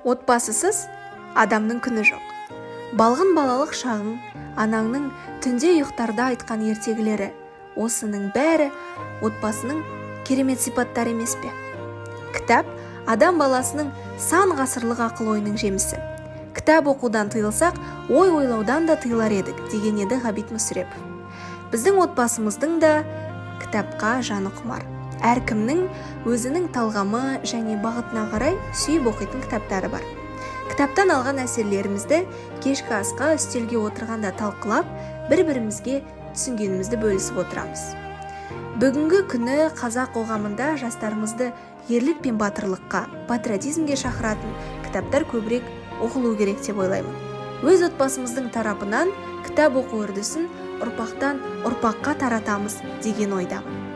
Отбасысыз адамның күні жоқ. Балғын балалық шағың, анаңның түнде ұйықтарда айтқан ертегілері, осының бәрі отбасының керемет сипаттары емес пе? Кітап адам баласының сан ғасырлық ақыл-ойының жемісі. Кітап оқудан тыйылсақ, ой ойлаудан да тыйылар едік, деген еді Ғабит Мүсірепов. Біздің отбасымыздың да кітапқа жаны құмар. Әркімнің өзінің талғамы және бағытына қарай сүйіп оқитын кітаптары бар. Кітаптан алған әсерлерімізді кешкі асқа үстелге отырғанда талқылап, бір-бірімізге түсінгенімізді бөлісіп отырамыз. Бүгінгі күні қазақ қоғамында жастарымызды ерлік пен батырлыққа, патриотизмге шақыратын кітаптар көбірек оқылу керек деп ойлаймын. Өз отбасымыздың тарапынан кітап оқу үрдісін ұрпақтан ұрпаққа таратамыз деген ойдамын.